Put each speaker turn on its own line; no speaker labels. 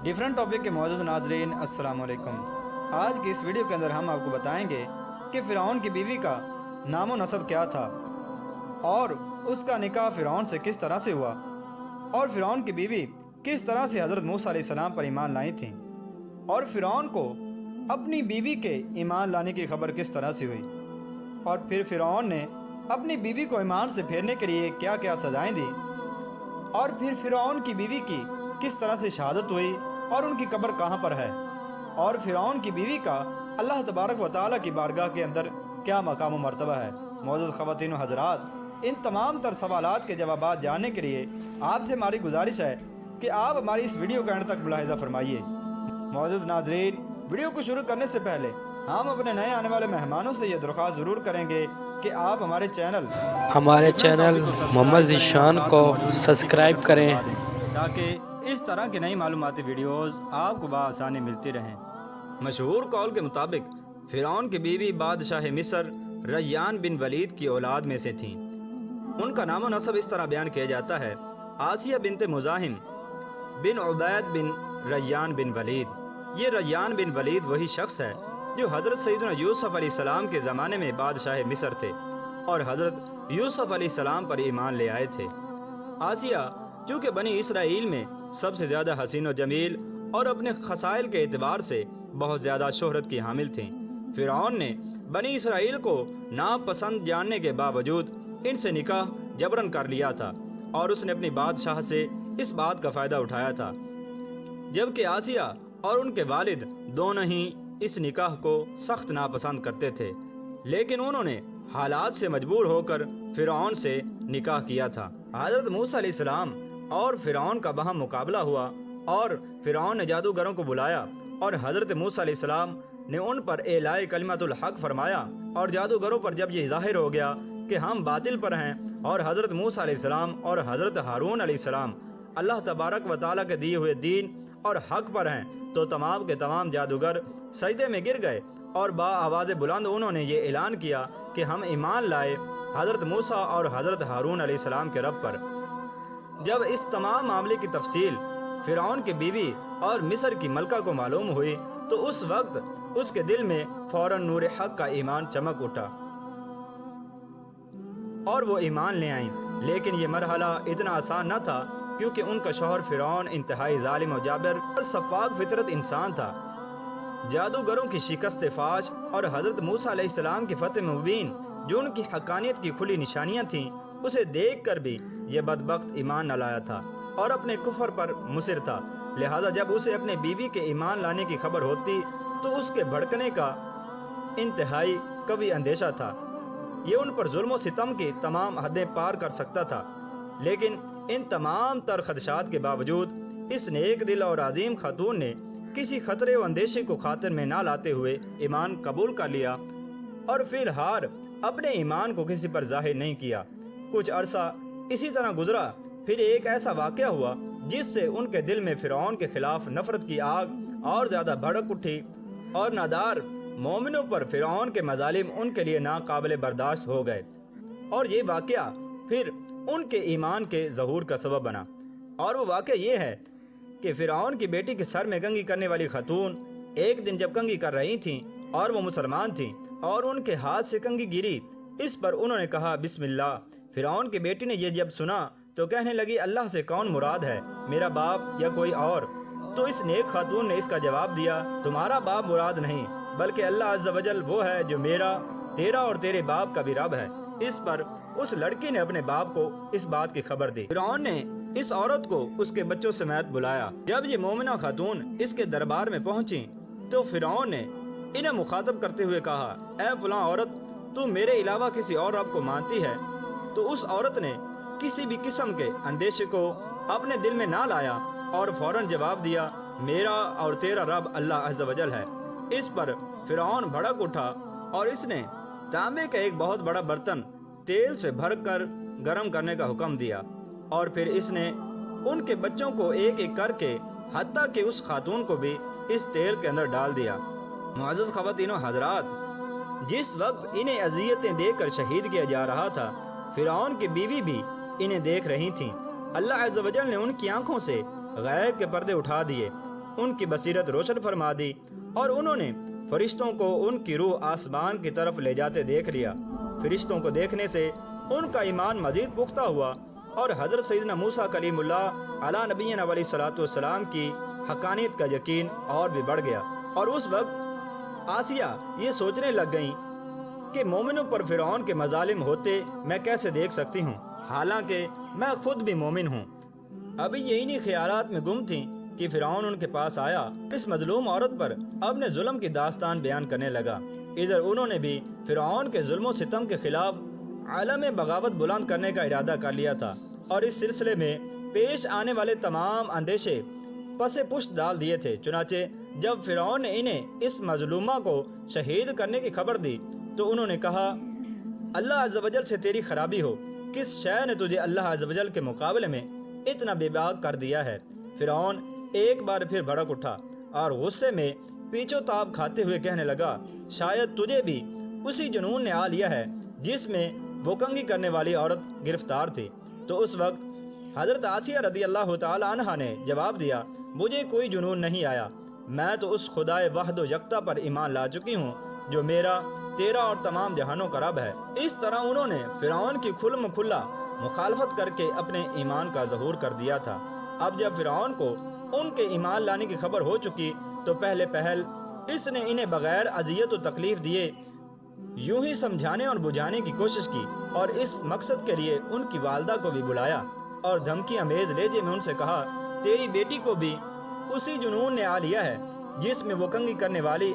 Different topic کے معزز ناظرین السلام علیکم۔ آج کی اس ویڈیو کے اندر ہم آپ کو بتائیں گے کہ فرعون کی بیوی کا نام و نسب کیا تھا اور اس کا نکاح فرعون سے کس طرح سے ہوا، اور فرعون کی بیوی کس طرح سے حضرت موسیٰ علیہ السلام پر ایمان لائی تھیں، اور فرعون کو اپنی بیوی کے ایمان لانے کی خبر کس طرح سے ہوئی، اور پھر فرعون نے اپنی بیوی کو ایمان سے پھیرنے کے لیے کیا کیا سزائیں دی، اور پھر فرعون کی بیوی کی کس طرح سے شہادت ہوئی اور ان کی قبر کہاں پر ہے، اور فرعون کی بیوی کا اللہ تبارک و تعالیٰ کی بارگاہ کے اندر کیا مقام و مرتبہ ہے۔ معزز خواتین و حضرات، ان تمام تر سوالات کے جوابات جاننے کے لیے آپ سے ہماری گزارش ہے کہ آپ ہماری اس ویڈیو کا اینڈ تک ملاحظہ فرمائیے۔ معزز ناظرین، ویڈیو کو شروع کرنے سے پہلے ہم اپنے نئے آنے والے مہمانوں سے یہ درخواست ضرور کریں گے کہ آپ ہمارے چینل
محمد ذیشان کو سبسکرائب کریں
تاکہ اس طرح کی نئی معلوماتی ویڈیوز آپ کو بآسانی ملتی رہیں۔ مشہور قول کے مطابق فرعون کی بیوی بادشاہ مصر ریان بن ولید کی اولاد میں سے تھیں۔ ان کا نام و نسب اس طرح بیان کیا جاتا ہے: آسیہ بنت مزاحم بن عبید بن ریان بن ولید۔ یہ ریان بن ولید وہی شخص ہے جو حضرت سیدنا یوسف علیہ السلام کے زمانے میں بادشاہ مصر تھے اور حضرت یوسف علیہ السلام پر ایمان لے آئے تھے۔ آسیہ چونکہ بنی اسرائیل میں سب سے زیادہ حسین و جمیل اور اپنے خصائل کے اعتبار سے بہت زیادہ شہرت کی حامل تھیں، فرعون نے بنی اسرائیل کو ناپسند جاننے کے باوجود ان سے نکاح جبرن کر لیا تھا اور اس نے اپنی بادشاہ سے اس بات کا فائدہ اٹھایا تھا، جبکہ آسیہ اور ان کے والد دونوں ہی اس نکاح کو سخت ناپسند کرتے تھے، لیکن انہوں نے حالات سے مجبور ہو کر فرعون سے نکاح کیا تھا۔ حضرت موسیٰ علیہ السلام اور فرعون کا باہم مقابلہ ہوا اور فرعون نے جادوگروں کو بلایا اور حضرت موسیٰ علیہ السلام نے ان پر اعلاء کلمت الحق فرمایا، اور جادوگروں پر جب یہ ظاہر ہو گیا کہ ہم باطل پر ہیں اور حضرت موسیٰ علیہ السلام اور حضرت ہارون علیہ السلام اللہ تبارک و تعالیٰ کے دیے ہوئے دین اور حق پر ہیں، تو تمام کے تمام جادوگر سجدے میں گر گئے اور با آواز بلند انہوں نے یہ اعلان کیا کہ ہم ایمان لائے حضرت موسیٰ اور حضرت ہارون علیہ السلام کے رب پر۔ جب اس تمام معاملے کی تفصیل فرعون کی بیوی اور مصر کی ملکہ کو معلوم ہوئی تو اس وقت اس کے دل میں فوراً نور حق کا ایمان چمک اٹھا اور وہ ایمان لے آئیں، لیکن یہ مرحلہ اتنا آسان نہ تھا کیونکہ ان کا شوہر فرعون انتہائی ظالم و جابر اور سفاک فطرت انسان تھا۔ جادوگروں کی شکست فاش اور حضرت موسیٰ علیہ السلام کی فتح مبین جو ان کی حقانیت کی کھلی نشانیاں تھیں، اسے دیکھ کر بھی یہ بدبخت ایمان نہ لایا تھا اور اپنے کفر پر مصر تھا، لہذا جب اسے اپنے بیوی کے ایمان لانے کی خبر ہوتی تو اس کے بھڑکنے کا انتہائی قوی اندیشہ تھا، یہ ان پر ظلم و ستم کی تمام حدیں پار کر سکتا تھا، لیکن ان تمام تر خدشات کے باوجود اس نیک دل اور عظیم خاتون نے کسی خطرے و اندیشے کو خاطر میں نہ لاتے ہوئے ایمان قبول کر لیا اور فی الحال اپنے ایمان کو کسی پر ظاہر نہیں کیا۔ کچھ عرصہ اسی طرح گزرا، پھر ایک ایسا واقعہ ہوا جس سے ان کے دل میں فرعون کے خلاف نفرت کی آگ اور زیادہ بھڑک اٹھی اور نادار مومنوں پر فرعون کے مظالم ان کے لیے ناقابل برداشت ہو گئے، اور یہ واقعہ پھر ان کے ایمان کے ظہور کا سبب بنا۔ اور وہ واقعہ یہ ہے کہ فرعون کی بیٹی کے سر میں کنگھی کرنے والی خاتون ایک دن جب کنگھی کر رہی تھیں اور وہ مسلمان تھیں اور ان کے ہاتھ سے کنگھی گری، اس پر انہوں نے کہا بسم اللہ۔ فرعون کی بیٹی نے یہ جب سنا تو کہنے لگی اللہ سے کون مراد ہے، میرا باپ یا کوئی اور؟ تو اس نیک خاتون نے اس کا جواب دیا تمہارا باپ مراد نہیں بلکہ اللہ عز و جل وہ ہے جو میرا، تیرا اور تیرے باپ کا بھی رب ہے۔ اس پر اس لڑکی نے اپنے باپ کو اس بات کی خبر دی۔ فرعون نے اس عورت کو اس کے بچوں سمیت بلایا۔ جب یہ مومنہ خاتون اس کے دربار میں پہنچی تو فرعون نے انہیں مخاطب کرتے ہوئے کہا اے فلاں عورت، تو میرے علاوہ کسی اور رب کو مانتی ہے؟ تو اس عورت نے کسی بھی قسم کے اندیشے کو اپنے دل میں نہ لایا اور فوراً جواب دیا میرا اور تیرا رب اللہ عز و جل ہے۔ اس پر فرعون بھڑک اٹھا اور اس نے تانبے کا ایک بہت بڑا برتن تیل سے بھر کر گرم کرنے کا حکم دیا، اور پھر اس نے ان کے بچوں کو ایک ایک کر کے حتیٰ کہ اس خاتون کو بھی اس تیل کے اندر ڈال دیا۔ معزز خواتین و حضرات، جس وقت انہیں اذیتیں دے کر شہید کیا جا رہا تھا، فرعون کی بیوی بھی انہیں دیکھ رہی تھیں۔ اللہ عز و جل نے ان کی آنکھوں سے غیب کے پردے اٹھا دیے ان کی بصیرت روشن فرما دی اور انہوں نے فرشتوں کو ان کی روح آسمان کی طرف لے جاتے دیکھ لیا۔ فرشتوں کو دیکھنے سے ان کا ایمان مزید پختہ ہوا اور حضرت سیدنا موسیٰ کلیم اللہ علی نبینا علیہ الصلوۃ والسلام کی حقانیت کا یقین اور بھی بڑھ گیا۔ اور اس وقت آسیہ یہ سوچنے لگ گئیں کہ مومنوں پر فرعون کے مظالم ہوتے میں کیسے دیکھ سکتی ہوں، حالانکہ میں خود بھی مومن ہوں۔ ابھی یہی خیالات میں گم تھیں کہ فرعون ان کے پاس آیا، اس مظلوم عورت پر اپنے ظلم کی داستان بیان کرنے لگا۔ ادھر انہوں نے بھی فرعون کے ظلم و ستم کے خلاف عالم بغاوت بلند کرنے کا ارادہ کر لیا تھا، اور اس سلسلے میں پیش آنے والے تمام اندیشے پس پشت ڈال دیے تھے۔ چنانچہ جب فرعون نے انہیں اس مظلومہ کو شہید کرنے کی خبر دی تو انہوں نے کہا، اللہ عز و جل سے تیری خرابی ہو، کس شے نے تجھے اللہ عز و جل کے مقابلے میں اتنا بے باک کر دیا ہے؟ فرعون ایک بار پھر بھڑک اٹھا اور غصے میں پیچو تاب کھاتے ہوئے کہنے لگا، شاید تجھے بھی اسی جنون نے آ لیا ہے جس میں وہ کنگھی کرنے والی عورت گرفتار تھی۔ تو اس وقت حضرت آسیہ رضی اللہ تعالی عنہ نے جواب دیا، مجھے کوئی جنون نہیں آیا، میں تو اس خدائے وحد و یکتا پر ایمان لا چکی ہوں جو میرا، تیرا اور تمام جہانوں کا رب ہے۔ اس طرح انہوں نے فرعون کی کھلم کھلا مخالفت کر کے اپنے ایمان کا ظہور کر دیا تھا۔ اب جب فرعون کو ان کے ایمان لانے کی خبر ہو چکی تو پہلے پہل اس نے انہیں بغیر اذیت و تکلیف دیے یوں ہی سمجھانے اور بجھانے کی کوشش کی، اور اس مقصد کے لیے ان کی والدہ کو بھی بلایا اور دھمکی امیز لہجے میں ان سے کہا، تیری بیٹی کو بھی اسی جنون نے آ لیا ہے جس میں وہ کنگھی کرنے والی